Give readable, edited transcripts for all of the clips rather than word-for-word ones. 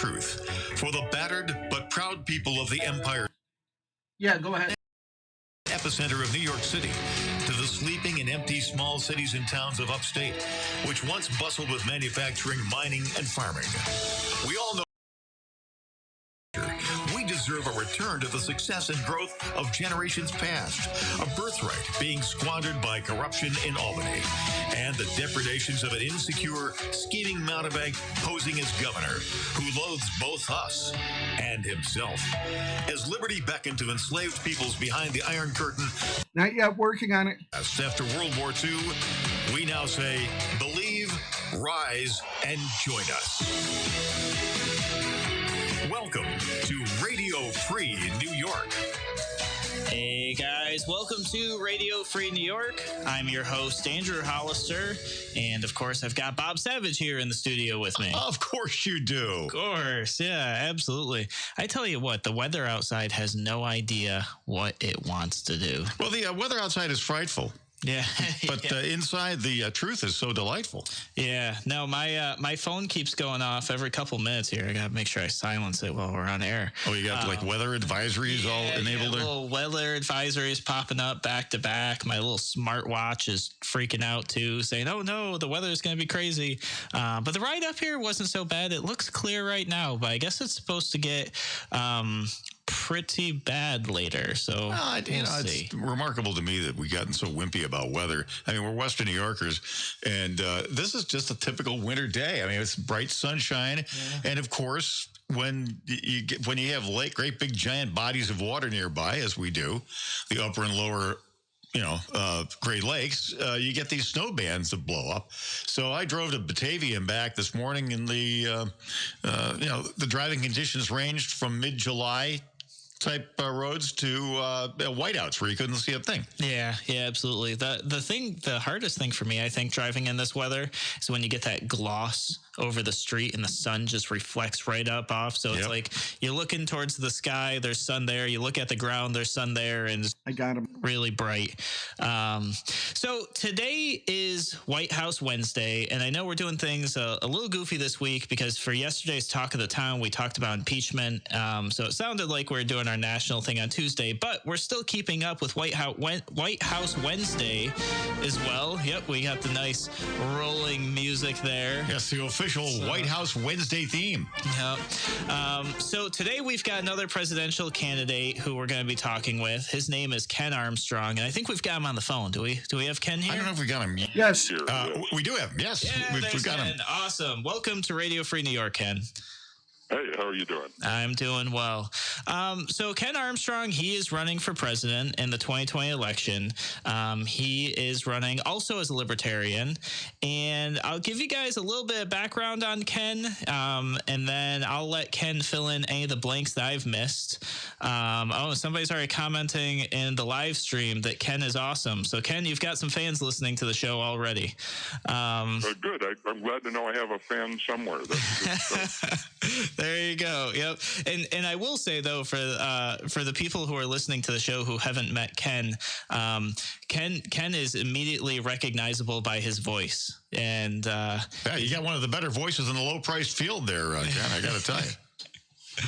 truth for the battered but proud people of the empire. Yeah, go ahead. Epicenter of New York City to the sleeping and empty small cities and towns of upstate, which once bustled with manufacturing, mining, and farming. We all know we deserve a return to the success and growth of generations past, a birthright being squandered by corruption in Albany, and the depredations of an insecure, scheming mountebank posing as governor, who loathes both us and himself. As liberty beckoned to enslaved peoples behind the Iron Curtain, Not yet, working on it. after World War II, we now say, believe, rise, and join us. Welcome to Radio Free New York. Hey guys, welcome to Radio Free New York. I'm your host, Andrew Hollister, and of course, I've got Bob Savage here in the studio with me. Of course you do. Of course, yeah, absolutely. I tell you what, the weather outside has no idea what it wants to do. Well, the weather outside is frightful. Yeah, but inside the truth is so delightful. Yeah, no, my phone keeps going off every couple minutes here. I gotta make sure I silence it while we're on air. Oh, you got like weather advisories all enabled there? Little weather advisories popping up back to back. My little smartwatch is freaking out too, saying, "Oh no, the weather is gonna be crazy." But the ride up here wasn't so bad. It looks clear right now, but I guess it's supposed to get pretty bad later. So well, we'll see. It's remarkable to me that we've gotten so wimpy about weather. I mean, we're Western New Yorkers, and this is just a typical winter day. I mean, it's bright sunshine, and of course, when you have great big giant bodies of water nearby, as we do, the upper and lower Great Lakes, you get these snow bands that blow up. So I drove to Batavia and back this morning, and the driving conditions ranged from mid-July type roads to whiteouts where you couldn't see a thing. Yeah, absolutely. The hardest thing for me, I think, driving in this weather is when you get that gloss over the street and the sun just reflects right up off. So it's like you're looking towards the sky, there's sun there. You look at the ground, there's sun there, and I got him. Really bright. So today is White House Wednesday, and I know we're doing things a little goofy this week because for yesterday's Talk of the Town, we talked about impeachment. So it sounded like we're doing our national thing on Tuesday, but we're still keeping up with White House Wednesday as well. Yep, we got the nice rolling music there. Yes, the official White House Wednesday theme. Yep. So today we've got another presidential candidate who we're going to be talking with. His name is Ken Armstrong, and I think we've got him on the phone. Do we have Ken here? I don't know if we got him. Yes. We do have him. Yes. Yeah, we've got him. Awesome. Welcome to Radio Free New York, Ken. Hey, how are you doing? I'm doing well. So Ken Armstrong, he is running for president in the 2020 election. He is running also as a libertarian. And I'll give you guys a little bit of background on Ken, and then I'll let Ken fill in any of the blanks that I've missed. Somebody's already commenting in the live stream that Ken is awesome. So, Ken, you've got some fans listening to the show already. Good. I'm glad to know I have a fan somewhere. There you go. Yep. And I will say though, for the people who are listening to the show who haven't met Ken, Ken is immediately recognizable by his voice. And you got one of the better voices in the low-priced field there, Ken. I got to tell you.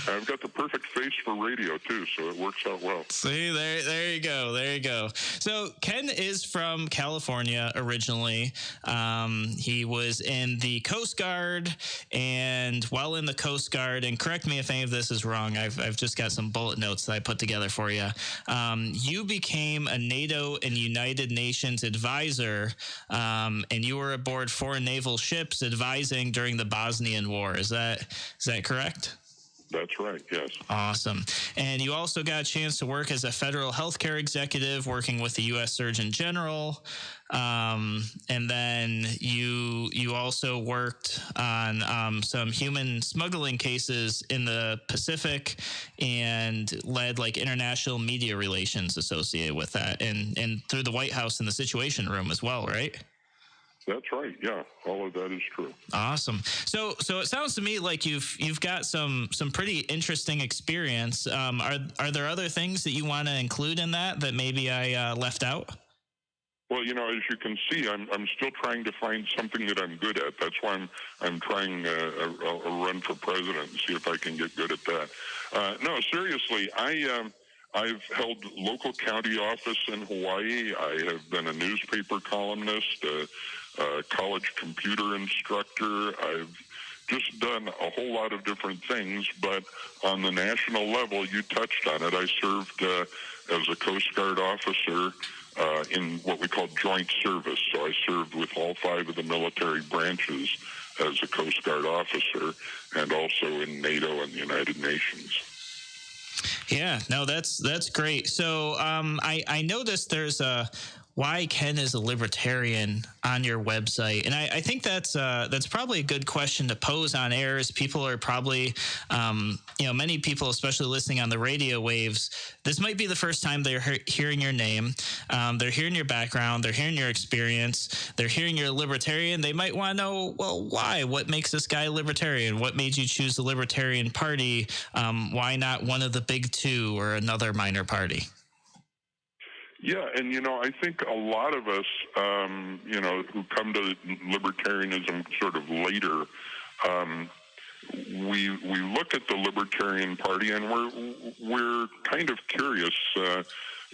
I've got the perfect face for radio, too, so it works out well. See, there you go. There you go. So Ken is from California originally. He was in the Coast Guard, and while in the Coast Guard, and correct me if any of this is wrong, I've just got some bullet notes that I put together for you. You became a NATO and United Nations advisor, and you were aboard 4 naval ships advising during the Bosnian War. Is that correct? That's right, yes. Awesome. And you also got a chance to work as a federal healthcare executive working with the U.S. Surgeon General. And then you also worked on some human smuggling cases in the Pacific and led like international media relations associated with that and through the White House in the Situation Room as well, right? That's right. Yeah, all of that is true. Awesome. So it sounds to me like you've got some pretty interesting experience. Are there other things that you want to include in that maybe I left out? Well, as you can see, I'm still trying to find something that I'm good at. That's why I'm trying a run for president and see if I can get good at that. No, seriously, I've held local county office in Hawaii. I have been a newspaper columnist, a college computer instructor. I've just done a whole lot of different things, but on the national level, you touched on it. I served as a Coast Guard officer in what we call joint service. So I served with all 5 of the military branches as a Coast Guard officer, and also in NATO and the United Nations. Yeah, no, that's great. So I noticed there's a why Ken is a libertarian on your website, and I think that's probably a good question to pose on air. As people are probably, many people, especially listening on the radio waves, this might be the first time they're hearing your name. They're hearing your background, they're hearing your experience, they're hearing you're a libertarian. They might want to know, well, why? What makes this guy a libertarian? What made you choose the Libertarian Party? Why not one of the big 2 or another minor party? Yeah, and I think a lot of us, who come to libertarianism sort of later, we look at the Libertarian Party and we're kind of curious.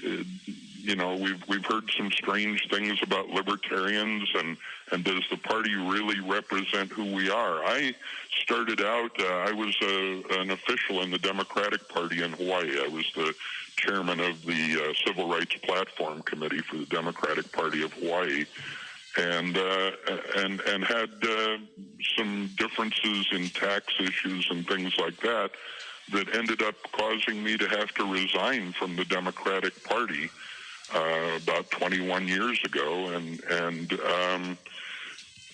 We've heard some strange things about libertarians, and does the party really represent who we are? I started out, I was an official in the Democratic Party in Hawaii. I was the chairman of the Civil Rights Platform Committee for the Democratic Party of Hawaii, and had some differences in tax issues and things like that ended up causing me to have to resign from the Democratic Party about 21 years ago, and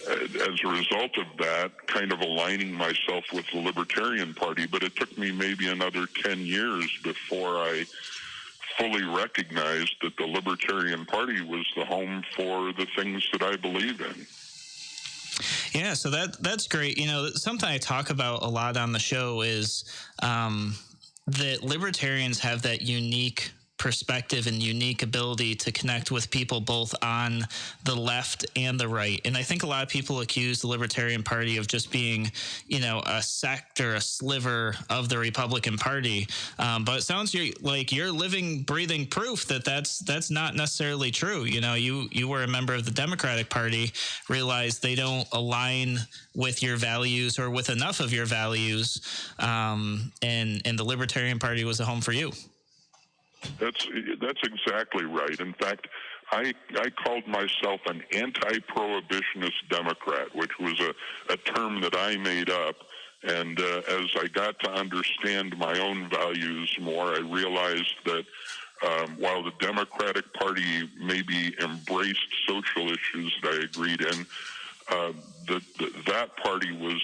as a result of that, kind of aligning myself with the Libertarian Party. But it took me maybe another 10 years before I fully recognized that the Libertarian Party was the home for the things that I believe in. Yeah, so that's great. Something I talk about a lot on the show is that libertarians have that unique perspective and unique ability to connect with people both on the left and the right. And I think a lot of people accuse the Libertarian Party of just being, a sect or a sliver of the Republican Party. But it sounds like you're living, breathing proof that that's not necessarily true. You were a member of the Democratic Party, realized they don't align with your values or with enough of your values, and the Libertarian Party was a home for you. That's exactly right. In fact, I called myself an anti-prohibitionist Democrat, which was a term that I made up. And as I got to understand my own values more, I realized that while the Democratic Party maybe embraced social issues that I agreed in, that party was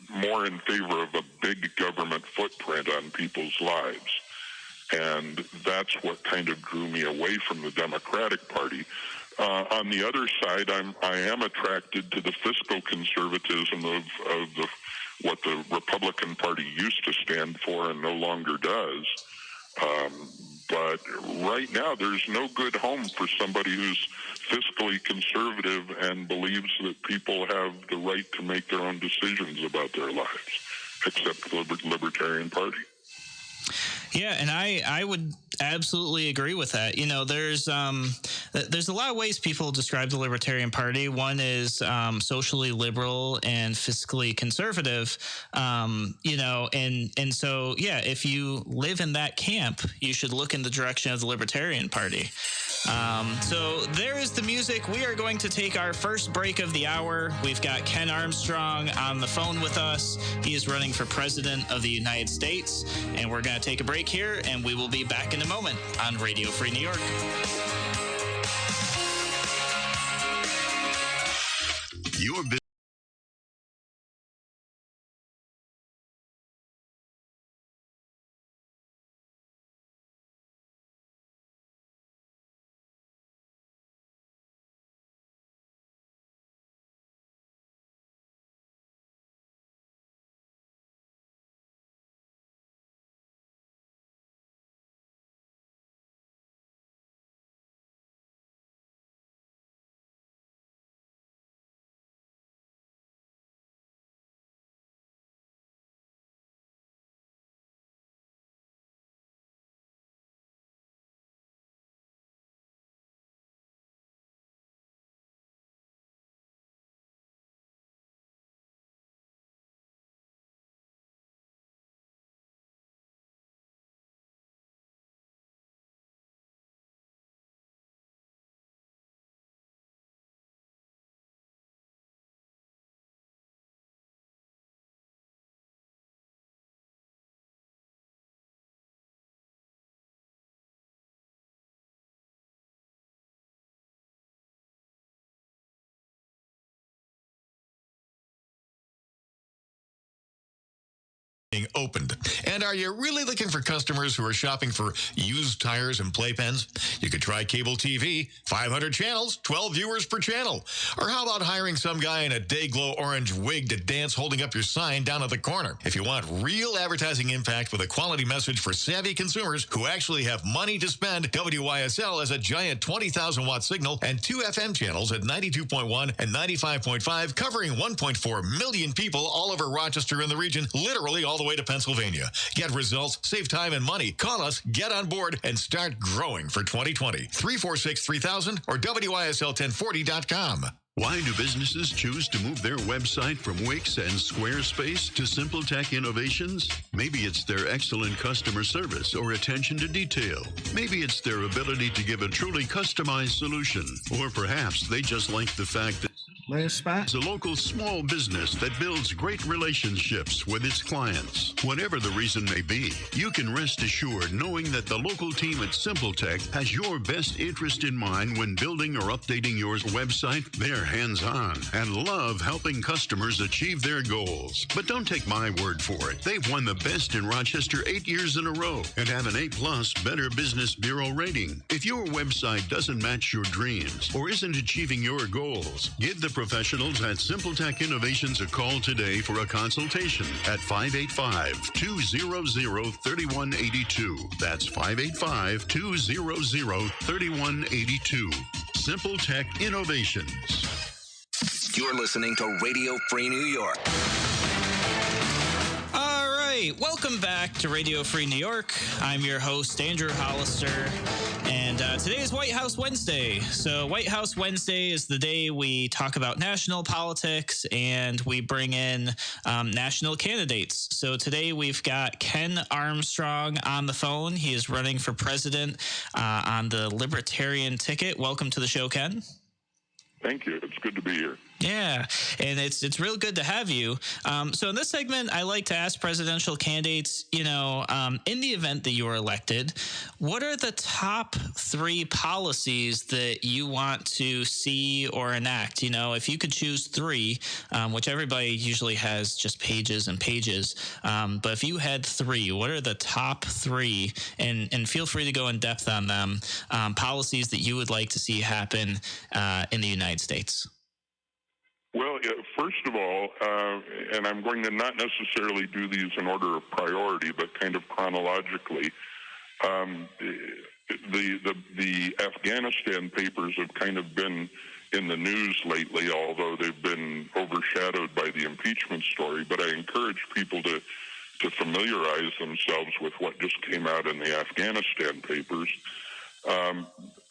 more in favor of a big government footprint on people's lives. And that's what kind of drew me away from the Democratic Party. On the other side, I am attracted to the fiscal conservatism of what the Republican Party used to stand for and no longer does. But right now, there's no good home for somebody who's fiscally conservative and believes that people have the right to make their own decisions about their lives, except the Libertarian Party. Yeah, and I would absolutely agree with that. There's a lot of ways people describe the Libertarian Party. One is socially liberal and fiscally conservative. And so if you live in that camp, you should look in the direction of the Libertarian Party. So there is the music. We are going to take our first break of the hour. We've got Ken Armstrong on the phone with us. He is running for president of the United States, and we're going to take a break here, and we will be back in a moment on Radio Free New York. Your being opened. And are you really looking for customers who are shopping for used tires and playpens? You could try cable TV, 500 channels, 12 viewers per channel. Or how about hiring some guy in a day-glow orange wig to dance holding up your sign down at the corner? If you want real advertising impact with a quality message for savvy consumers who actually have money to spend, WYSL has a giant 20,000-watt signal and 2 FM channels at 92.1 and 95.5, covering 1.4 million people all over Rochester and the region, literally all the way to Pennsylvania. Get results, save time and money. Call us, get on board, and start growing for 2020. 346-3000 or WYSL1040.com. Why do businesses choose to move their website from Wix and Squarespace to Simple Tech Innovations? Maybe it's their excellent customer service or attention to detail. Maybe it's their ability to give a truly customized solution. Or perhaps they just like the fact that Last spot. it's a local small business that builds great relationships with its clients. Whatever the reason may be, you can rest assured knowing that the local team at SimpleTech has your best interest in mind when building or updating your website. They're hands-on and love helping customers achieve their goals. But don't take my word for it. They've won the best in Rochester 8 years in a row and have an A+ Better Business Bureau rating. If your website doesn't match your dreams or isn't achieving your goals, give the professionals at SimpleTech Innovations a call today for a consultation at 585-200-3182. That's 585-200-3182. SimpleTech Innovations. You're listening to Radio Free New York. All right, welcome back to Radio Free New York. I'm your host, Andrew Hollister, and today is White House Wednesday. So White House Wednesday is the day we talk about national politics and we bring in national candidates. So today we've got Ken Armstrong on the phone. He is running for president on the Libertarian ticket. Welcome to the show, Ken. Thank you. It's good to be here. Yeah, and it's real good to have you. So in this segment, I like to ask presidential candidates, in the event that you are elected, what are the top 3 policies that you want to see or enact? If you could choose 3, which everybody usually has just pages and pages, but if you had 3, what are the top 3? And feel free to go in depth on them, policies that you would like to see happen in the United States. Well, yeah, first of all, and I'm going to not necessarily do these in order of priority, but kind of chronologically, the Afghanistan papers have kind of been in the news lately, although they've been overshadowed by the impeachment story. But I encourage people to familiarize themselves with what just came out in the Afghanistan papers.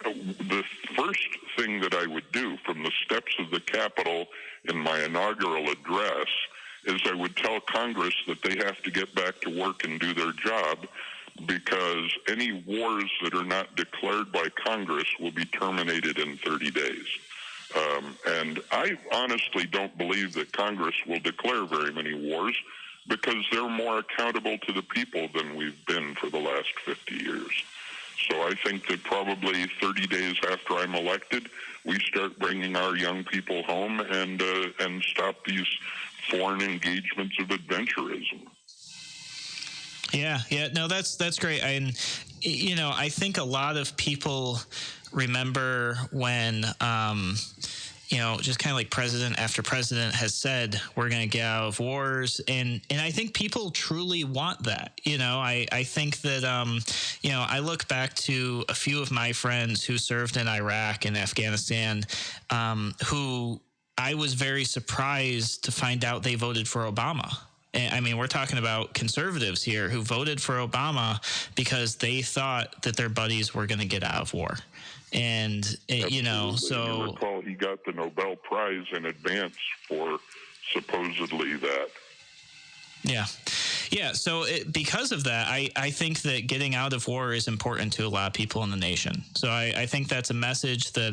The first thing that I would do from the steps of the Capitol in my inaugural address is I would tell Congress that they have to get back to work and do their job, because any wars that are not declared by Congress will be terminated in 30 days. And I honestly don't believe that Congress will declare very many wars, because they're more accountable to the people than we've been for the last 50 years. So I think that probably 30 days after I'm elected, we start bringing our young people home and stop these foreign engagements of adventurism. Yeah, no, that's great. And I think a lot of people remember when just kind of like president after president has said, we're going to get out of wars. And I think people truly want that. I think that, I look back to a few of my friends who served in Iraq and Afghanistan, who I was very surprised to find out they voted for Obama. I mean, we're talking about conservatives here who voted for Obama because they thought that their buddies were going to get out of war. And, so... You recall he got the Nobel Prize in advance for supposedly that. Yeah. So because of that, I think that getting out of war is important to a lot of people in the nation. So I think that's a message that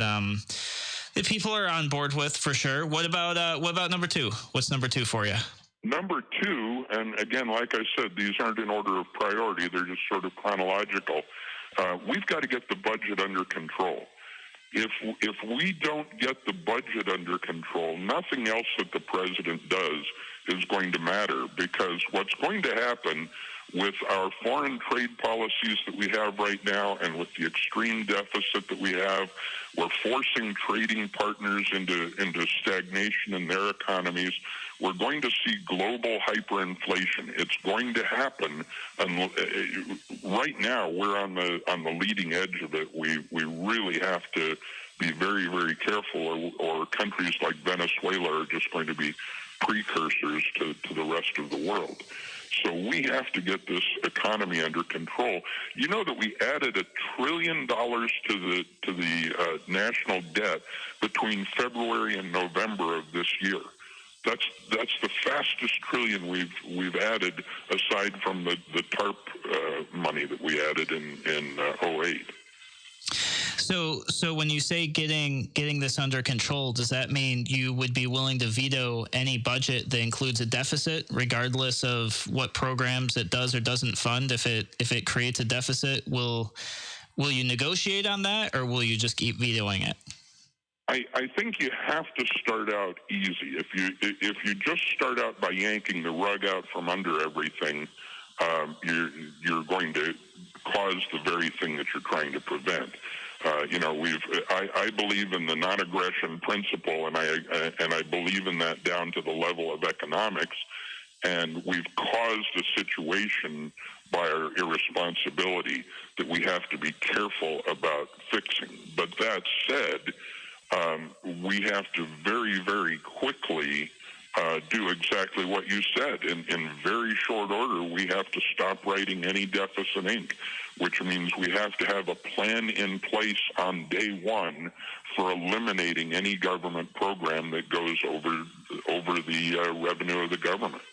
that people are on board with for sure. What about number 2? What's number 2 for you? Number 2, and again, like I said, these aren't in order of priority. They're just sort of chronological. We've got to get the budget under control. If we don't get the budget under control, nothing else that the president does is going to matter, because what's going to happen with our foreign trade policies that we have right now and with the extreme deficit that we have, we're forcing trading partners into stagnation in their economies. We're going to see global hyperinflation. It's going to happen. And right now, we're on the leading edge of it. We really have to be very, very careful, or countries like Venezuela are just going to be precursors to the rest of the world. So we have to get this economy under control. You know that we added $1 trillion to the national debt between February and November of this year. That's the fastest trillion we've added, aside from the TARP money that we added in 2008. So when you say getting this under control, does that mean you would be willing to veto any budget that includes a deficit, regardless of what programs it does or doesn't fund? If it creates a deficit, will you negotiate on that, or will you just keep vetoing it? I think you have to start out easy. If you just start out by yanking the rug out from under everything, you're going to cause the very thing that you're trying to prevent. I believe in the non-aggression principle, and I believe in that down to the level of economics. And we've caused a situation by our irresponsibility that we have to be careful about fixing. But that said, we have to very, very quickly do exactly what you said. In very short order, we have to stop writing any deficit ink, which means we have to have a plan in place on day one for eliminating any government program that goes over the revenue of the government.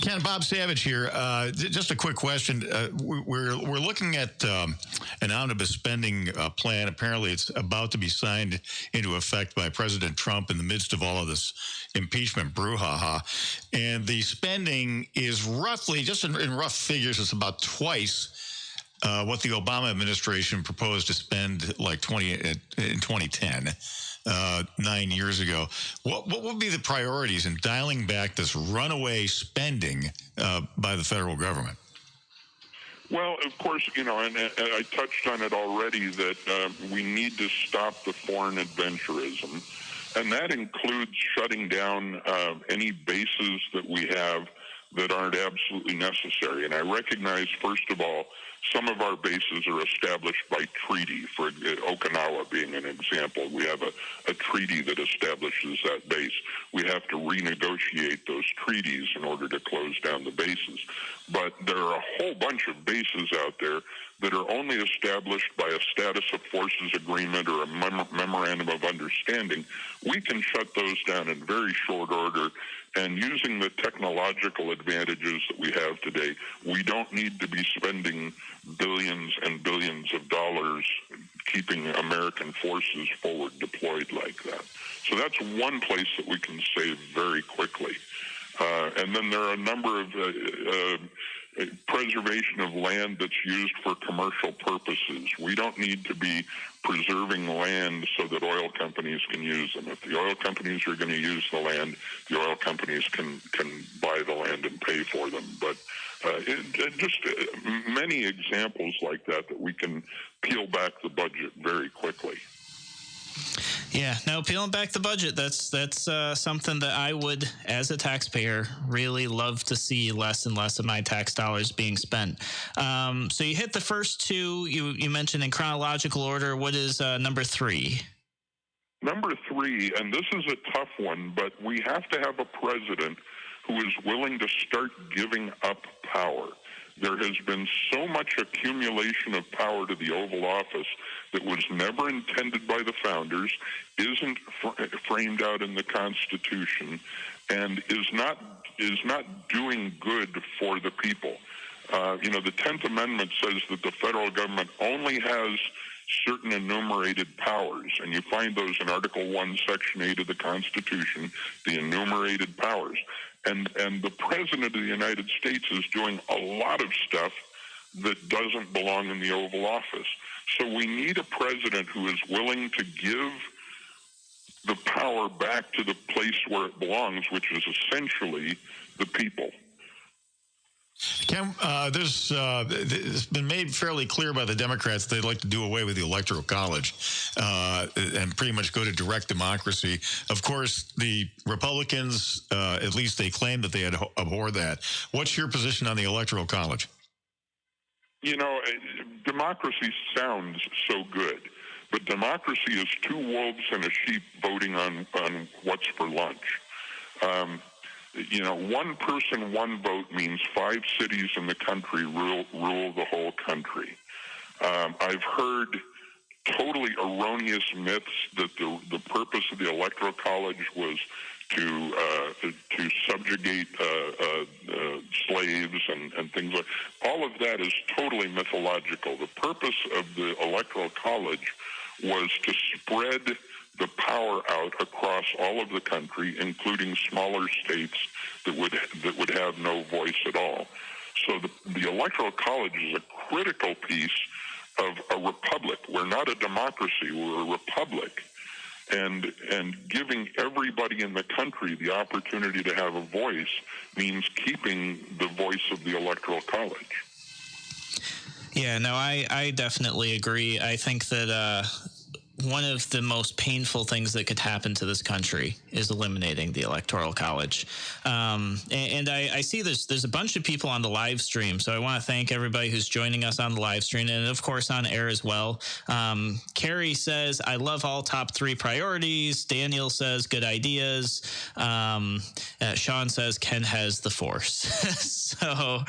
Ken, Bob Savage here. Just a quick question. We're looking at an omnibus spending plan. Apparently, it's about to be signed into effect by President Trump in the midst of all of this impeachment brouhaha. And the spending is roughly, just in rough figures, it's about twice what the Obama administration proposed to spend in 2010. 9 years ago. What would be the priorities in dialing back this runaway spending by the federal government? Well, of course, and I touched on it already, that we need to stop the foreign adventurism, and that includes shutting down any bases that we have that aren't absolutely necessary. And I recognize, first of all, some of our bases are established by treaty, for Okinawa being an example. We have a treaty that establishes that base. We have to renegotiate those treaties in order to close down the bases. But there are a whole bunch of bases out there that are only established by a status of forces agreement or a memorandum of understanding. We can shut those down in very short order, and using the technological advantages that we have today, we don't need to be spending billions and billions of dollars keeping American forces forward deployed like that. So that's one place that we can save very quickly. And then there are a number of preservation of land that's used for commercial purposes. We don't need to be preserving land so that oil companies can use them. If the oil companies are going to use the land, the oil companies can buy the land and pay for them. But just many examples like that we can peel back the budget very quickly. Yeah, no, peeling back the budget, that's something that I would, as a taxpayer, really love to see less and less of my tax dollars being spent. So you hit the first two, you mentioned in chronological order. What is number three? Number three, and this is a tough one, but we have to have a president who is willing to start giving up power. There has been so much accumulation of power to the Oval Office that was never intended by the founders, isn't framed out in the Constitution, and is not doing good for the people. The 10th Amendment says that the federal government only has certain enumerated powers, and you find those in Article 1, Section 8 of the Constitution, the enumerated powers. And the President of the United States is doing a lot of stuff that doesn't belong in the Oval Office. So we need a president who is willing to give the power power back to the place where it belongs, which is essentially the people. Ken, it's been made fairly clear by the Democrats they'd like to do away with the Electoral College and pretty much go to direct democracy. Of course, the Republicans, at least they claim that they had abhor that. What's your position on the Electoral College? You know, democracy sounds so good, but democracy is two wolves and a sheep voting on what's for lunch. You know, one person, one vote means 5 cities in the country rule the whole country. I've heard totally erroneous myths that the purpose of the Electoral College was to subjugate slaves and things like that. All of that is totally mythological. The purpose of the Electoral College was to spread the power out across all of the country, including smaller states that would have no voice at all. So the Electoral College is a critical piece of a republic. We're not a democracy, we're a republic. And giving everybody in the country the opportunity to have a voice means keeping the voice of the Electoral College. Yeah, no, I definitely agree. I think that one of the most painful things that could happen to this country is eliminating the Electoral College. And I see there's a bunch of people on the live stream, so I want to thank everybody who's joining us on the live stream and, of course, on air as well. Carrie says, I love all top 3 priorities. Daniel says, good ideas. Sean says, Ken has the force. So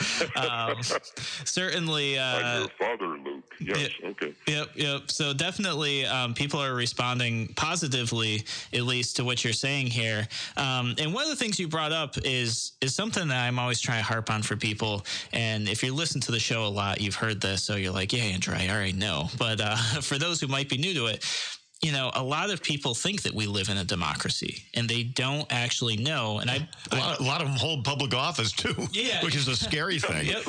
certainly... I'm your father, Luke. Yes, okay. Yep. So definitely people are responding positively, at least to what you're saying here. And one of the things you brought up is something that I'm always trying to harp on for people. And if you listen to the show a lot, you've heard this. So you're like, yeah, Andrew, I already know. But for those who might be new to it, you know, a lot of people think that we live in a democracy, and they don't actually know. And a lot of them hold public office too, yeah, which is a scary thing. Yep.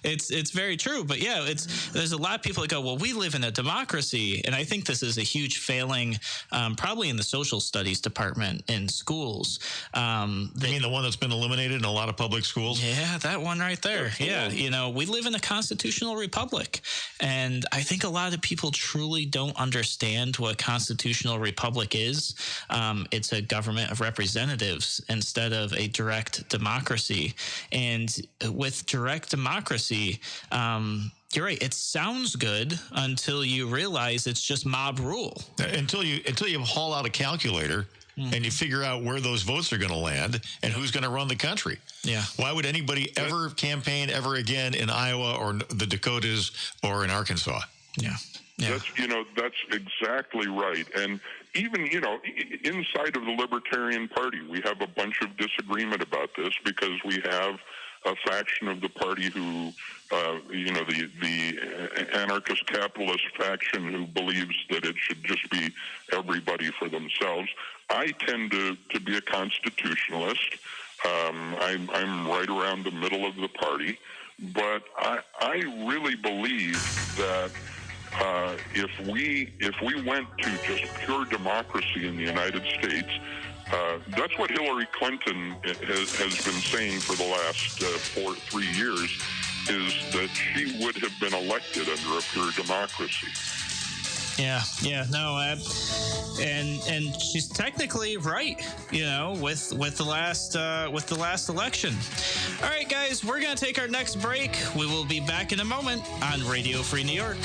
It's very true, but yeah, there's a lot of people that go, well, we live in a democracy, and I think this is a huge failing, probably in the social studies department in schools. You mean the one that's been eliminated in a lot of public schools? Yeah, that one right there. Yeah, you know, we live in a constitutional republic, and I think a lot of people truly don't understand what constitutional republic is. It's a government of representatives instead of a direct democracy. And with direct democracy, you're right. It sounds good until you realize it's just mob rule. Until you haul out a calculator and you figure out where those votes are going to land and who's going to run the country. Yeah. Why would anybody ever campaign ever again in Iowa or the Dakotas or in Arkansas? Yeah. Yeah. That's exactly right. And even, inside of the Libertarian Party, we have a bunch of disagreement about this because we have a faction of the party who, the anarchist capitalist faction who believes that it should just be everybody for themselves. I tend to be a constitutionalist. I'm right around the middle of the party, but I really believe that if we went to just pure democracy in the United States, that's what Hillary Clinton has been saying for the last 3 years, is that she would have been elected under a pure democracy. And she's technically right, with the last election. All right, guys, we're gonna take our next break. We will be back in a moment on Radio Free New York.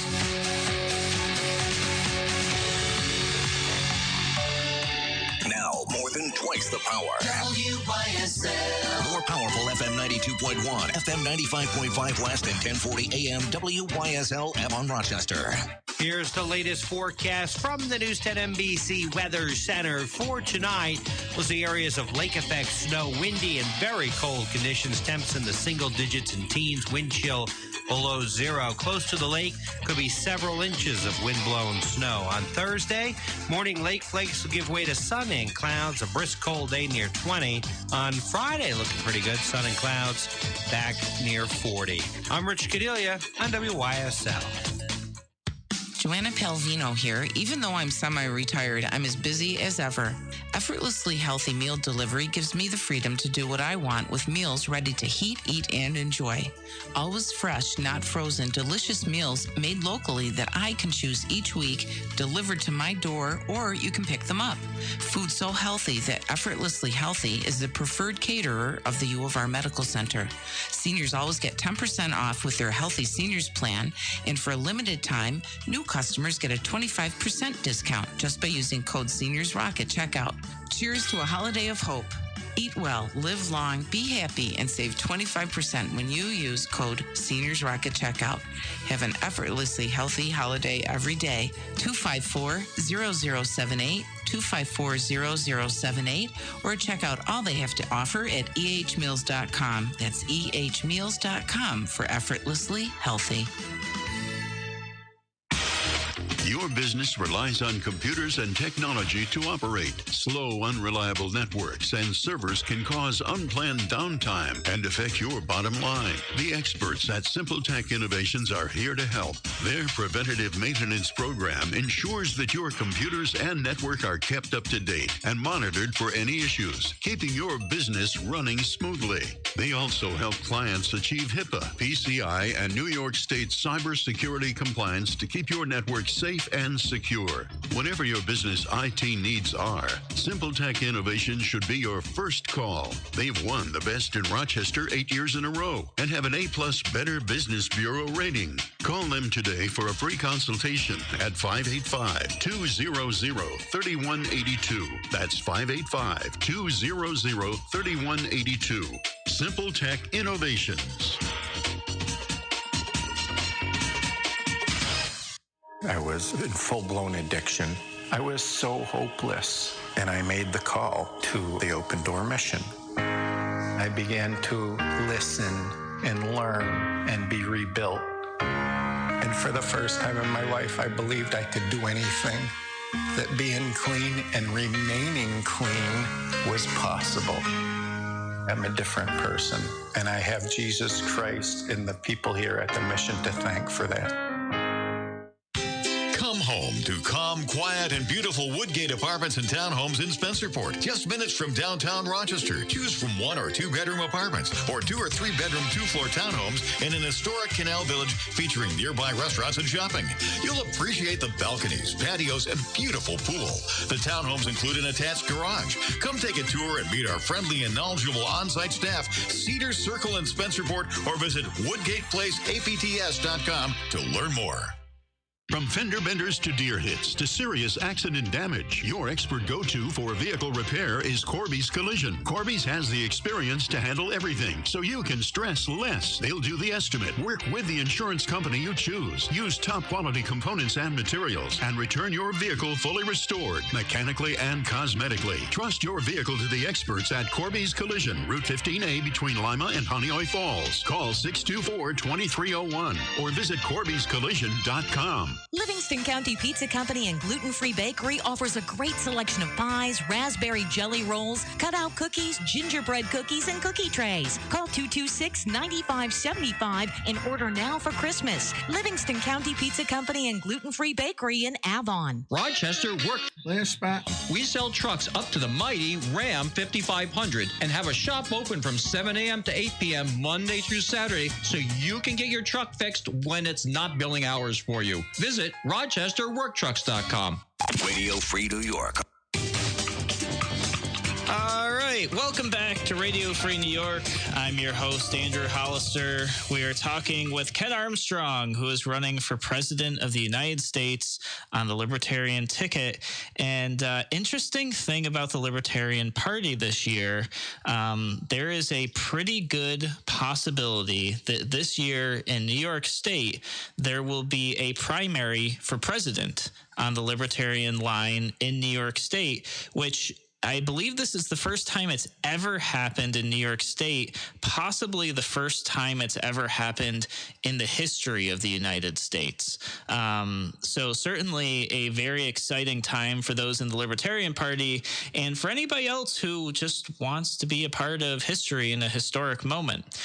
Now, more than twice the power. WYSL. More powerful FM 92.1, FM 95.5 West, and 1040 AM WYSL Avon Rochester. Here's the latest forecast from the News 10 NBC Weather Center. For tonight, we'll see areas of lake effect snow, windy and very cold conditions. Temps in the single digits and teens. Wind chill below 0. Close to the lake, could be several inches of wind-blown snow. On Thursday, morning lake flakes will give way to sun and clouds. A brisk cold day near 20. On Friday, looking pretty good. Sun and clouds back near 40. I'm Rich Cadelia on WYSL. Joanna Palvino here. Even though I'm semi-retired, I'm as busy as ever. Effortlessly healthy meal delivery gives me the freedom to do what I want with meals ready to heat, eat, and enjoy. Always fresh, not frozen, delicious meals made locally that I can choose each week, delivered to my door, or you can pick them up. Food so healthy that Effortlessly Healthy is the preferred caterer of the U of R Medical Center. Seniors always get 10% off with their Healthy Seniors Plan, and for a limited time, new customers get a 25% discount just by using code SENIORSROCK at checkout. Cheers to a holiday of hope. Eat well, live long, be happy, and save 25% when you use code SENIORSROCK at checkout. Have an effortlessly healthy holiday every day. 254-0078, 254-0078, or check out all they have to offer at ehmeals.com. That's ehmeals.com for effortlessly healthy. Your business relies on computers and technology to operate. Slow, unreliable networks and servers can cause unplanned downtime and affect your bottom line. The experts at Simple Tech Innovations are here to help. Their preventative maintenance program ensures that your computers and network are kept up to date and monitored for any issues, keeping your business running smoothly. They also help clients achieve HIPAA, PCI, and New York State cybersecurity compliance to keep your network safe and secure. Whatever your business IT needs are, Simple Tech Innovations should be your first call. They've won the Best in Rochester 8 years in a row and have an A+ Better Business Bureau rating. Call them today for a free consultation at 585-200-3182. That's 585-200-3182. Simple Tech Innovations. I was in full-blown addiction. I was so hopeless, and I made the call to the Open Door Mission. I began to listen and learn and be rebuilt. And for the first time in my life, I believed I could do anything, that being clean and remaining clean was possible. I'm a different person, and I have Jesus Christ and the people here at the mission to thank for that. Come home to calm, quiet, and beautiful Woodgate Apartments and Townhomes in Spencerport. Just minutes from downtown Rochester. Choose from 1 or 2 bedroom apartments or 2 or 3 bedroom 2-floor townhomes in an historic canal village featuring nearby restaurants and shopping. You'll appreciate the balconies, patios, and beautiful pool. The townhomes include an attached garage. Come take a tour and meet our friendly and knowledgeable on-site staff, Cedar Circle in Spencerport, or visit WoodgatePlaceAPTS.com to learn more. From fender benders to deer hits to serious accident damage, your expert go-to for vehicle repair is Corby's Collision. Corby's has the experience to handle everything, so you can stress less. They'll do the estimate, work with the insurance company you choose, use top quality components and materials, and return your vehicle fully restored, mechanically and cosmetically. Trust your vehicle to the experts at Corby's Collision, Route 15A between Lima and Honeoye Falls. Call 624-2301 or visit Corby'sCollision.com. Livingston County Pizza Company and Gluten Free Bakery offers a great selection of pies, raspberry jelly rolls, cutout cookies, gingerbread cookies, and cookie trays. Call 226-9575 and order now for Christmas. Livingston County Pizza Company and Gluten Free Bakery in Avon. Rochester work. Last spot. We sell trucks up to the mighty Ram 5500 and have a shop open from 7 a.m. to 8 p.m. Monday through Saturday so you can get your truck fixed when it's not billing hours for you. Visit RochesterWorkTrucks.com. Radio Free New York. All right, welcome back to Radio Free New York. I'm your host, Andrew Hollister. We are talking with Ken Armstrong, who is running for President of the United States on the Libertarian ticket. And interesting thing about the Libertarian Party this year, there is a pretty good possibility that this year in New York State, there will be a primary for president on the Libertarian line in New York State, which I believe this is the first time it's ever happened in New York State, possibly the first time it's ever happened in the history of the United States. So certainly a very exciting time for those in the Libertarian Party and for anybody else who just wants to be a part of history in a historic moment.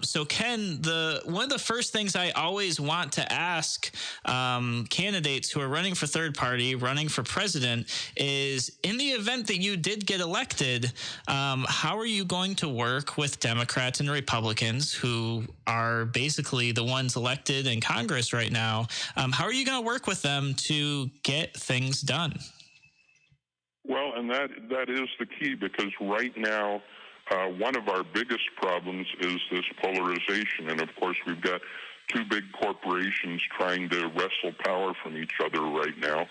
So Ken, one of the first things I always want to ask candidates who are running for third party, running for president, is in the event that you did get elected, how are you going to work with Democrats and Republicans who are basically the ones elected in Congress right now? How are you going to work with them to get things done? Well, and that is the key, because right now, one of our biggest problems is this polarization. And of course, we've got two big corporations trying to wrestle power from each other right now.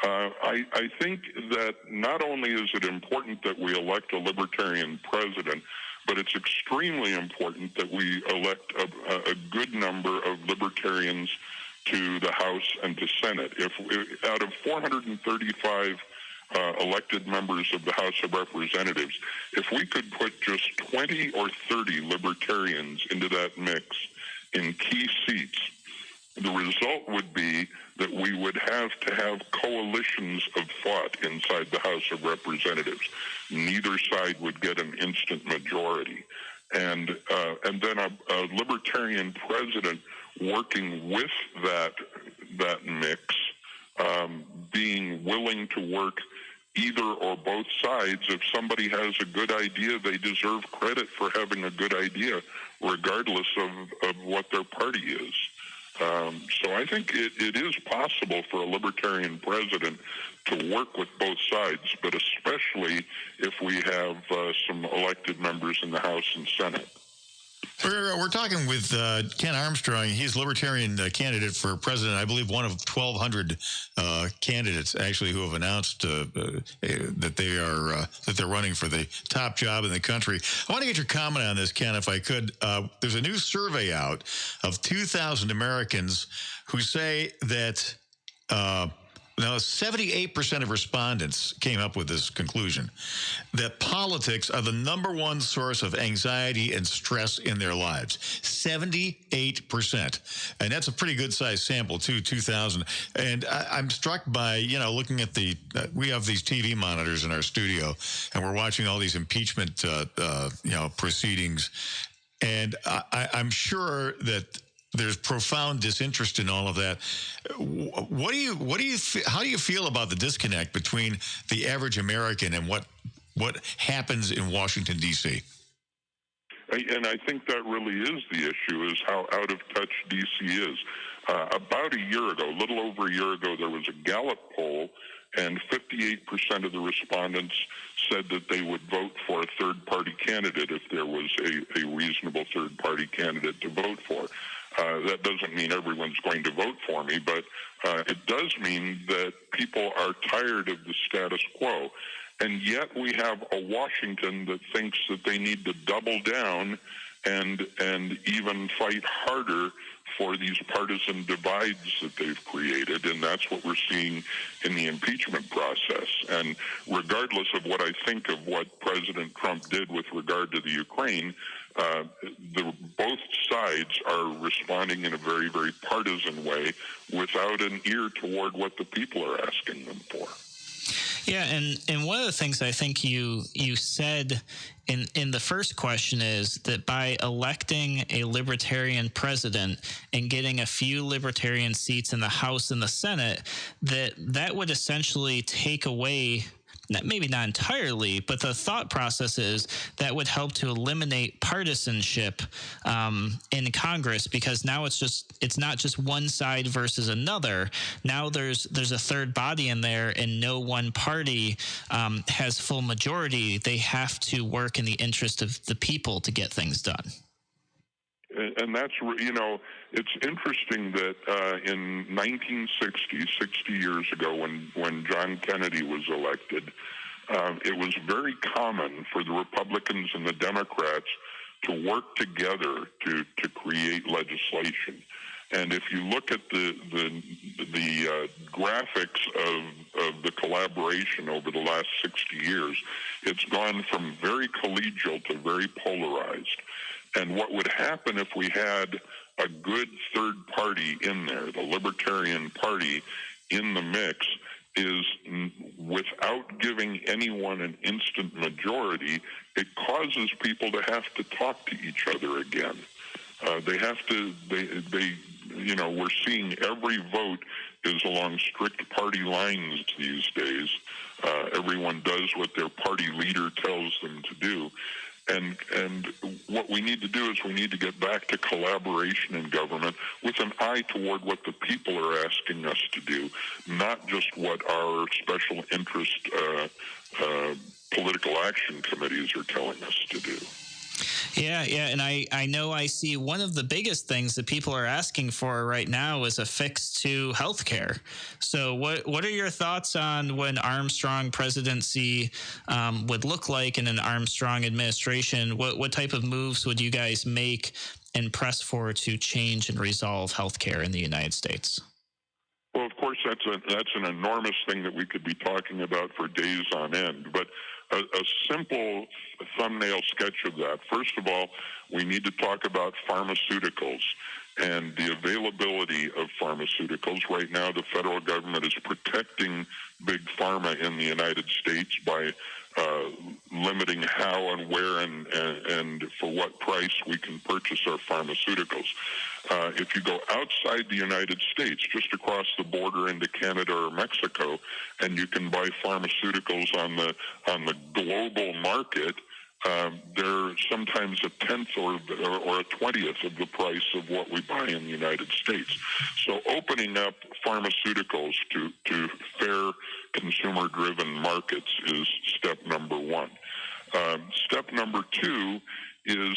I think that not only is it important that we elect a libertarian president, but it's extremely important that we elect a good number of libertarians to the House and to Senate. If out of 435 elected members of the House of Representatives, if we could put just 20 or 30 libertarians into that mix in key seats, the result would be that we would have to have coalitions of thought inside the House of Representatives. Neither side would get an instant majority. And then a libertarian president working with that mix, being willing to work either or both sides. If somebody has a good idea, they deserve credit for having a good idea, regardless of what their party is. So I think it is possible for a libertarian president to work with both sides, but especially if we have some elected members in the House and Senate. We're talking with Ken Armstrong. He's a libertarian candidate for president. I believe one of 1,200 candidates actually who have announced that they're running for the top job in the country. I want to get your comment on this, Ken, if I could. There's a new survey out of 2,000 Americans who say that. Now, 78% of respondents came up with this conclusion, that politics are the number one source of anxiety and stress in their lives. 78%. And that's a pretty good sized sample, too, 2,000. And I'm struck by, looking at we have these TV monitors in our studio, and we're watching all these impeachment, proceedings. And I'm sure that there's profound disinterest in all of that. How do you feel about the disconnect between the average American and what happens in Washington, D.C.? And I think that really is the issue, is how out of touch D.C. is. About a year ago, a little over a year ago, there was a Gallup poll, and 58% of the respondents said that they would vote for a third-party candidate if there was a reasonable third-party candidate to vote for. That doesn't mean everyone's going to vote for me, but it does mean that people are tired of the status quo. And yet we have a Washington that thinks that they need to double down and even fight harder for these partisan divides that they've created, and that's what we're seeing in the impeachment process. And regardless of what I think of what President Trump did with regard to the Ukraine, both sides are responding in a very, very partisan way without an ear toward what the people are asking them for. Yeah, and one of the things I think you said in the first question is that by electing a libertarian president and getting a few libertarian seats in the House and the Senate, that would essentially take away, maybe not entirely, but the thought process is that would help to eliminate partisanship in Congress, because now it's not just one side versus another. Now there's a third body in there, and no one party has full majority. They have to work in the interest of the people to get things done. And that's, it's interesting that in 1960, 60 years ago, when John Kennedy was elected, it was very common for the Republicans and the Democrats to work together to create legislation. And if you look at the graphics of the collaboration over the last 60 years, it's gone from very collegial to very polarized. And what would happen if we had a good third party in there, the Libertarian Party, in the mix, is without giving anyone an instant majority, it causes people to have to talk to each other again. We're seeing every vote is along strict party lines these days. Everyone does what their party leader tells them to do. And what we need to do is we need to get back to collaboration in government with an eye toward what the people are asking us to do, not just what our special interest political action committees are telling us to do. Yeah, and I know I see one of the biggest things that people are asking for right now is a fix to healthcare. So what are your thoughts on when Armstrong presidency would look like in an Armstrong administration? What type of moves would you guys make and press for to change and resolve healthcare in the United States? Well, of course, that's an enormous thing that we could be talking about for days on end. But a simple thumbnail sketch of that. First of all, we need to talk about pharmaceuticals and the availability of pharmaceuticals. Right now, the federal government is protecting big pharma in the United States by limiting how and where and for what price we can purchase our pharmaceuticals. If you go outside the United States, just across the border into Canada or Mexico, and you can buy pharmaceuticals on the global market, they're sometimes a tenth or a 20th of the price of what we buy in the United States. So opening up pharmaceuticals to fair consumer-driven markets is step number one. Step number two is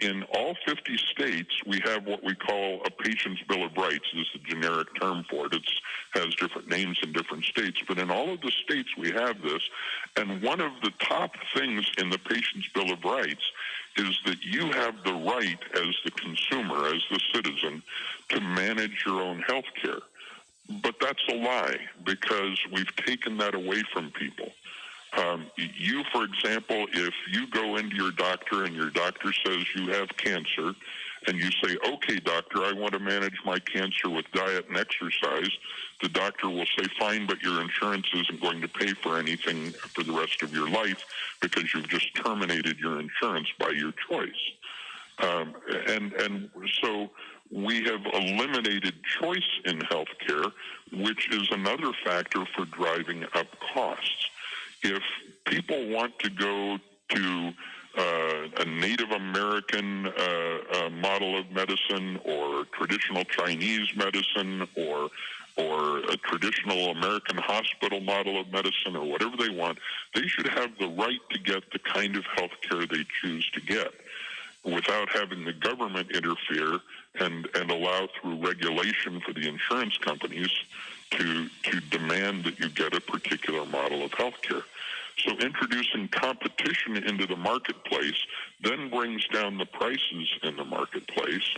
in all 50 states, we have what we call a patient's bill of rights. This is the generic term for it. It has different names in different states, but in all of the states we have this. And one of the top things in the patient's bill of rights is that you have the right as the consumer, as the citizen, to manage your own health care. But that's a lie, because we've taken that away from people. You, for example, if you go into your doctor and your doctor says you have cancer, and you say, okay, doctor, I want to manage my cancer with diet and exercise, the doctor will say, fine, but your insurance isn't going to pay for anything for the rest of your life because you've just terminated your insurance by your choice. And so we have eliminated choice in healthcare, which is another factor for driving up costs. If people want to go to a Native American model of medicine, or traditional Chinese medicine, or a traditional American hospital model of medicine, or whatever they want, they should have the right to get the kind of health care they choose to get without having the government interfere and allow through regulation for the insurance companies to demand that you get a particular model of health care. So introducing competition into the marketplace then brings down the prices in the marketplace.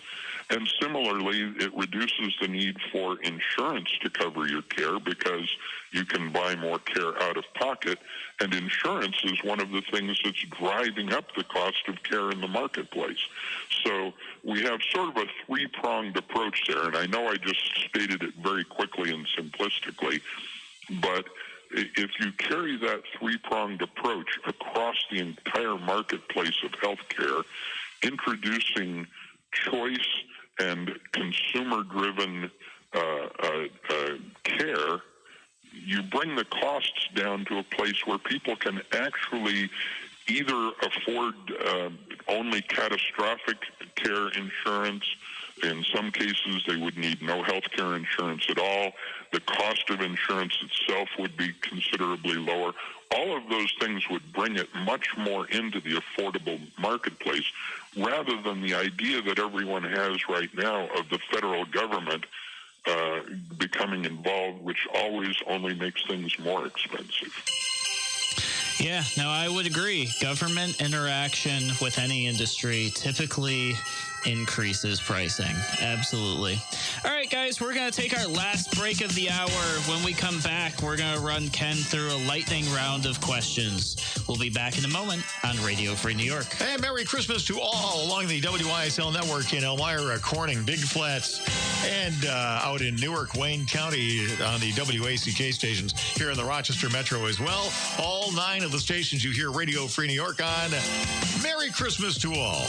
And similarly, it reduces the need for insurance to cover your care because you can buy more care out of pocket. And insurance is one of the things that's driving up the cost of care in the marketplace. So we have sort of a three-pronged approach there. And I know I just stated it very quickly and simplistically, but if you carry that three-pronged approach across the entire marketplace of healthcare, introducing choice and consumer-driven care, you bring the costs down to a place where people can actually either afford only catastrophic care insurance. In some cases, they would need no health care insurance at all. The cost of insurance itself would be considerably lower. All of those things would bring it much more into the affordable marketplace, rather than the idea that everyone has right now of the federal government becoming involved, which always only makes things more expensive. Yeah, no, I would agree. Government interaction with any industry typically increases pricing. Absolutely. All right, guys, we're going to take our last break of the hour. When we come back, we're going to run Ken through a lightning round of questions. We'll be back in a moment on Radio Free New York. And Merry Christmas to all along the WYSL network in Elmira, Corning, Big Flats, and out in Newark, Wayne County on the WACK stations here in the Rochester Metro as well. All 9 of the stations you hear Radio Free New York on. Merry Christmas to all.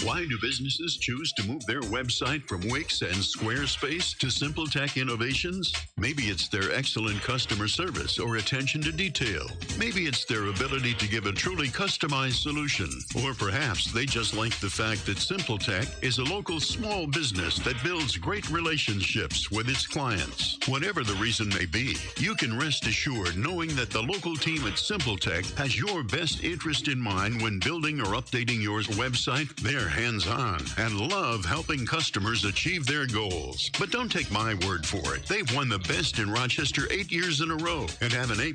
Why do businesses choose to move their website from Wix and Squarespace to SimpleTech Innovations? Maybe it's their excellent customer service or attention to detail. Maybe it's their ability to give a truly customized solution. Or perhaps they just like the fact that SimpleTech is a local small business that builds great relationships with its clients. Whatever the reason may be, you can rest assured knowing that the local team at SimpleTech has your best interest in mind when building or updating your website. They're hands-on and love helping customers achieve their goals. But don't take my word for it. They've won the best in Rochester 8 years in a row and have an A+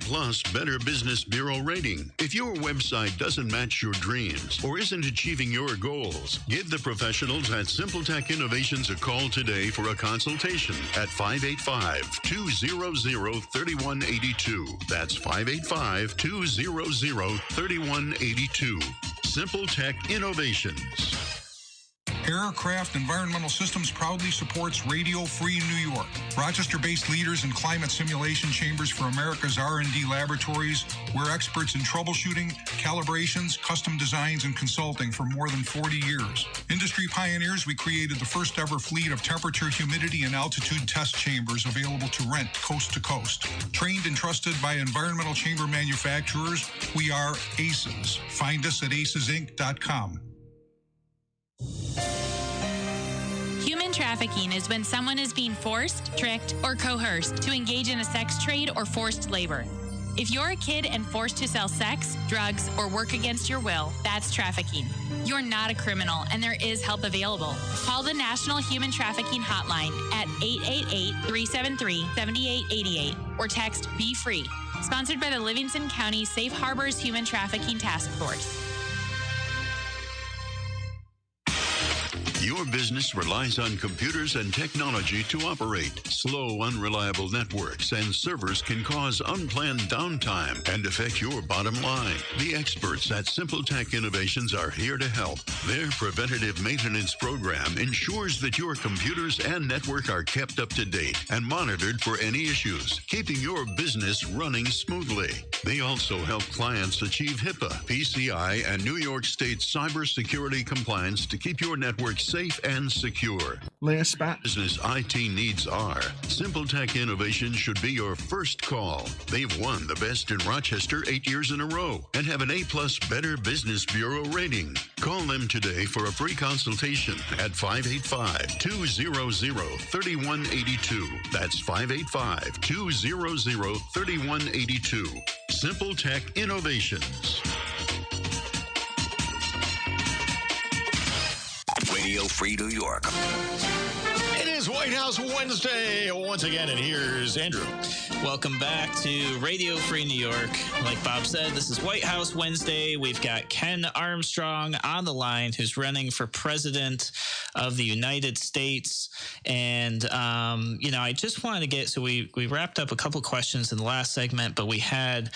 Better Business Bureau rating. If your website doesn't match your dreams or isn't achieving your goals, give the professionals at SimpleTech Innovations a call today for a consultation at 585-200-3182. That's 585-200-3182. SimpleTech Innovations. Aircraft Environmental Systems proudly supports Radio Free New York. Rochester-based leaders in climate simulation chambers for America's R&D laboratories. We're experts in troubleshooting, calibrations, custom designs, and consulting for more than 40 years. Industry pioneers, we created the first ever fleet of temperature, humidity, and altitude test chambers available to rent coast to coast. Trained and trusted by environmental chamber manufacturers, we are ACES. Find us at acesinc.com. Human trafficking is when someone is being forced, tricked, or coerced to engage in a sex trade or forced labor. If you're a kid and forced to sell sex, drugs, or work against your will, that's trafficking. You're not a criminal, and there is help available. Call the National Human Trafficking Hotline at 888-373-7888 or text Be Free. Sponsored by the Livingston County Safe Harbors Human Trafficking Task Force. Your business relies on computers and technology to operate. Slow, unreliable networks and servers can cause unplanned downtime and affect your bottom line. The experts at SimpleTech Innovations are here to help. Their preventative maintenance program ensures that your computers and network are kept up to date and monitored for any issues, keeping your business running smoothly. They also help clients achieve HIPAA, PCI, and New York State cybersecurity compliance to keep your network safe and secure. Last spot. Business IT needs are. SimpleTech Innovations should be your first call. They've won the best in Rochester 8 years in a row and have an A+ Better Business Bureau rating. Call them today for a free consultation at 585-200-3182. That's 585-200-3182. SimpleTech Innovations. Radio Free New York. It is White House Wednesday once again, and here's Andrew. Welcome back to Radio Free New York. Like Bob said, this is White House Wednesday. We've got Ken Armstrong on the line, who's running for president of the United States. And, I just wanted to get, so we wrapped up a couple questions in the last segment, but we had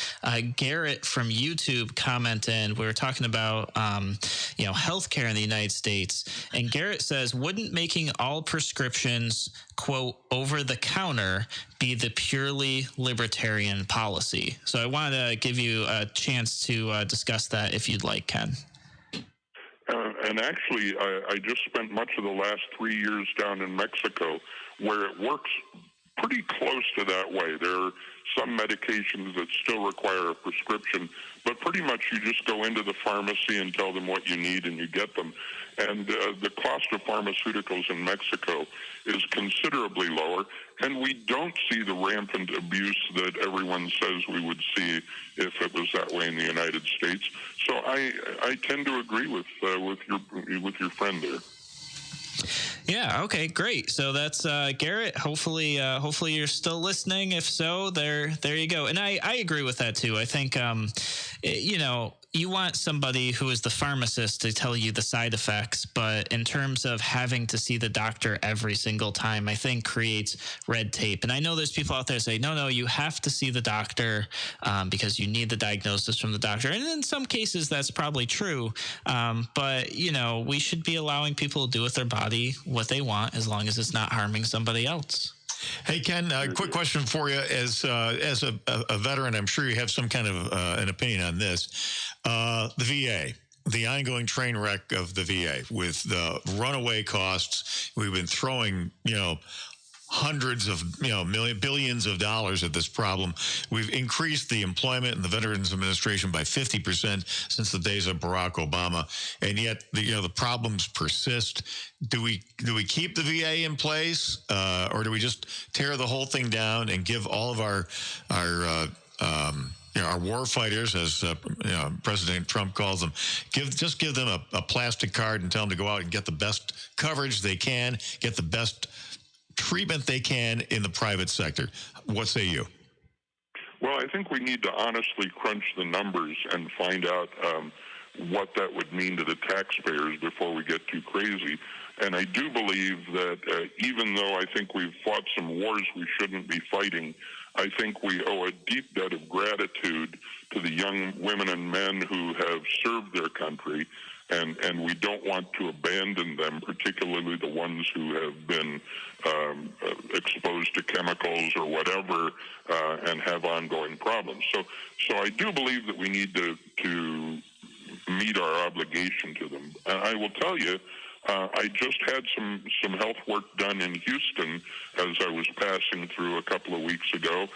Garrett from YouTube comment in. We were talking about, healthcare in the United States. And Garrett says, wouldn't making all prescriptions, quote, over the counter be the purely libertarian policy? So I wanted to give you a chance to discuss that if you'd like, Ken. And actually, I just spent much of the last 3 years down in Mexico, where it works pretty close to that way. There are some medications that still require a prescription, but pretty much you just go into the pharmacy and tell them what you need and you get them. And the cost of pharmaceuticals in Mexico is considerably lower, and we don't see the rampant abuse that everyone says we would see if it was that way in the United States. So I tend to agree with your friend there. Yeah. Okay. Great. So that's Garrett. Hopefully you're still listening. If so, there you go. And I agree with that too. I think you want somebody who is the pharmacist to tell you the side effects, but in terms of having to see the doctor every single time, I think creates red tape. And I know there's people out there say, no, you have to see the doctor because you need the diagnosis from the doctor. And in some cases, that's probably true. But we should be allowing people to do with their body what they want, as long as it's not harming somebody else. Hey, Ken, quick question for you. As a veteran, I'm sure you have some kind of an opinion on this. The VA, the ongoing train wreck of the VA with the runaway costs. We've been throwing, hundreds of, billions of dollars at this problem. We've increased the employment in the Veterans Administration by 50% since the days of Barack Obama, and yet the problems persist. Do we keep the VA in place, or do we just tear the whole thing down and give all of our war fighters, as President Trump calls them, give them a plastic card and tell them to go out and get the best coverage they can, get the best treatment they can in the private sector? What say you? Well, I think we need to honestly crunch the numbers and find out what that would mean to the taxpayers before we get too crazy. And I do believe that even though I think we've fought some wars we shouldn't be fighting, I think we owe a deep debt of gratitude to the young women and men who have served their country, and we don't want to abandon them, particularly the ones who have been exposed to chemicals or whatever and have ongoing problems. So I do believe that we need to meet our obligation to them. I will tell you, I just had some health work done in Houston as I was passing through a couple of weeks ago,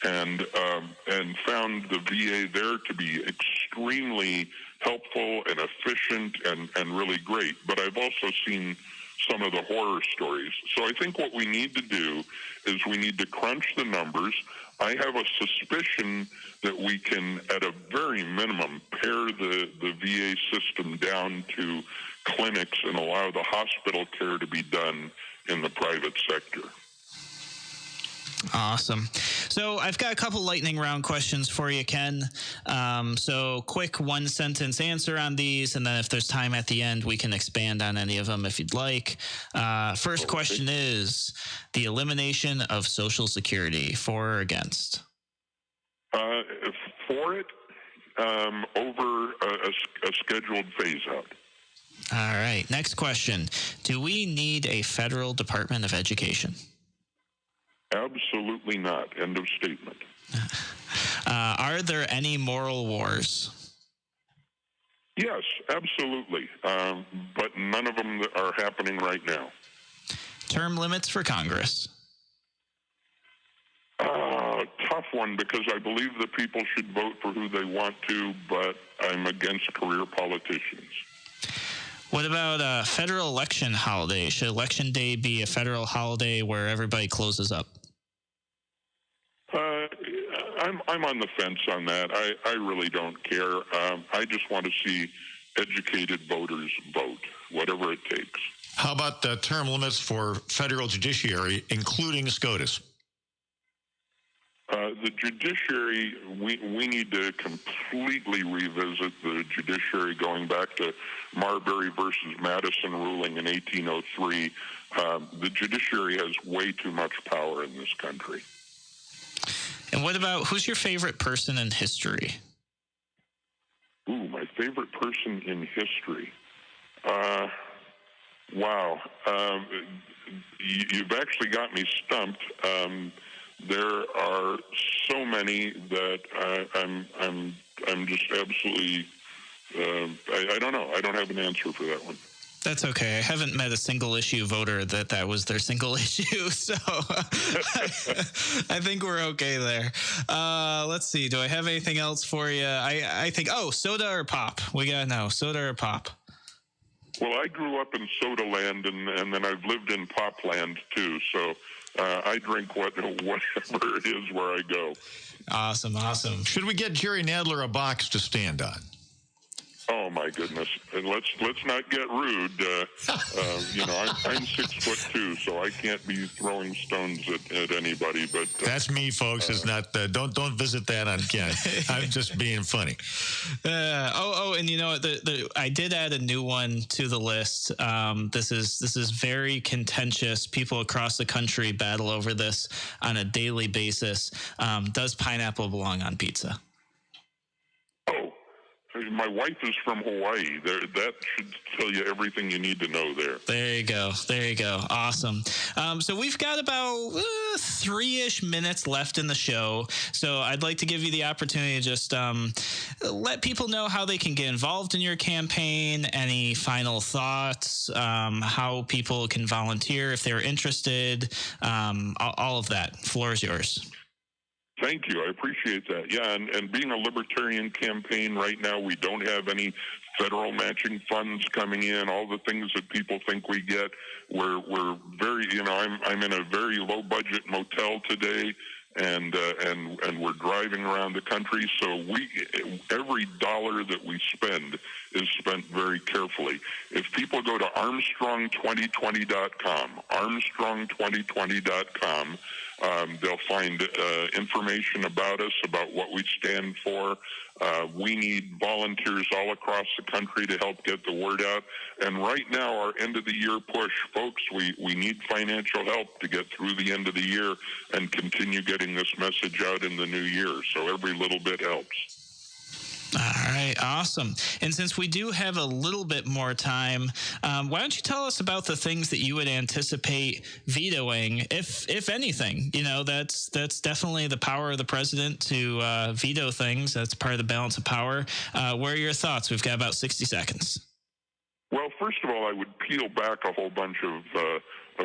and found the VA there to be extremely helpful and efficient and really great. But I've also seen some of the horror stories. So I think what we need to do is we need to crunch the numbers. I have a suspicion that we can, at a very minimum, pare the VA system down to clinics and allow the hospital care to be done in the private sector. Awesome. So I've got a couple lightning round questions for you, Ken. So quick one-sentence answer on these, and then if there's time at the end, we can expand on any of them if you'd like. First question is the elimination of Social Security, for or against? For it, over a scheduled phase-out. All right. Next question. Do we need a federal Department of Education? Absolutely not. End of statement. Are there any moral wars? Yes, absolutely. But none of them are happening right now. Term limits for Congress? Tough one, because I believe that people should vote for who they want to, but I'm against career politicians. What about a federal election holiday? Should Election Day be a federal holiday where everybody closes up? I'm on the fence on that. I really don't care. I just want to see educated voters vote, whatever it takes. How about term limits for federal judiciary, including SCOTUS? The judiciary, we need to completely revisit the judiciary going back to Marbury versus Madison ruling in 1803. The judiciary has way too much power in this country. And what about, who's your favorite person in history? Ooh, my favorite person in history. Wow. You've actually got me stumped. There are so many that I'm just absolutely, I don't know. I don't have an answer for that one. That's okay. I haven't met a single issue voter that was their single issue, so I think we're okay there. Let's see. Do I have anything else for you? I think, soda or pop? We got to know, soda or pop? Well, I grew up in soda land, and then I've lived in pop land, too, so I drink whatever it is where I go. Awesome. Should we get Jerry Nadler a box to stand on? Oh my goodness! And let's not get rude. I'm 6'2", so I can't be throwing stones at anybody. But that's me, folks. It's not. Don't visit that on Ken. I'm just being funny. And you know what? I did add a new one to the list. This is very contentious. People across the country battle over this on a daily basis. Does pineapple belong on pizza? My wife is from Hawaii. That should tell you everything you need to know there. There you go. Awesome. So we've got about 3-ish minutes left in the show. So I'd like to give you the opportunity to just let people know how they can get involved in your campaign, any final thoughts, how people can volunteer if they're interested, all of that. Floor is yours. Thank you. I appreciate that. Yeah, and being a libertarian campaign right now, we don't have any federal matching funds coming in. All the things that people think we get, we're very. I'm in a very low budget motel today, and we're driving around the country. So every dollar that we spend is spent very carefully. If people go to Armstrong2020.com, Armstrong2020.com. They'll find information about us, about what we stand for. We need volunteers all across the country to help get the word out. And right now, our end of the year push, folks, we need financial help to get through the end of the year and continue getting this message out in the new year. So every little bit helps. All right, awesome. And since we do have a little bit more time, why don't you tell us about the things that you would anticipate vetoing, if anything? You know, that's definitely the power of the president to veto things. That's part of the balance of power. What are your thoughts? We've got about 60 seconds. Well, first of all, I would peel back a whole bunch of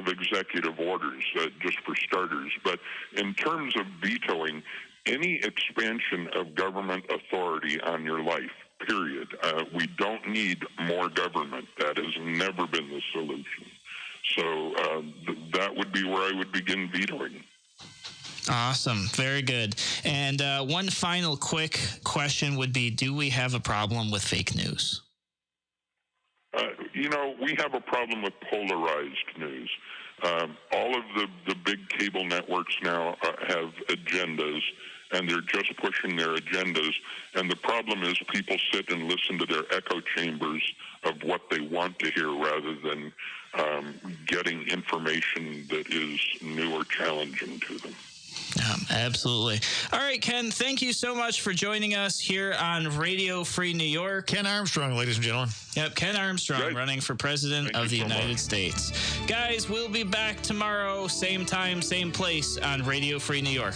executive orders, just for starters. But in terms of vetoing, any expansion of government authority on your life, period. We don't need more government. That has never been the solution. So that would be where I would begin vetoing. Awesome. Very good. And one final quick question would be, do we have a problem with fake news? We have a problem with polarized news. All of the big cable networks now have agendas, and they're just pushing their agendas. And the problem is people sit and listen to their echo chambers of what they want to hear rather than getting information that is new or challenging to them. Absolutely. All right, Ken, thank you so much for joining us here on Radio Free New York. Ken Armstrong, ladies and gentlemen. Yep, Ken Armstrong, running for president of the United States. Guys, we'll be back tomorrow, same time, same place on Radio Free New York.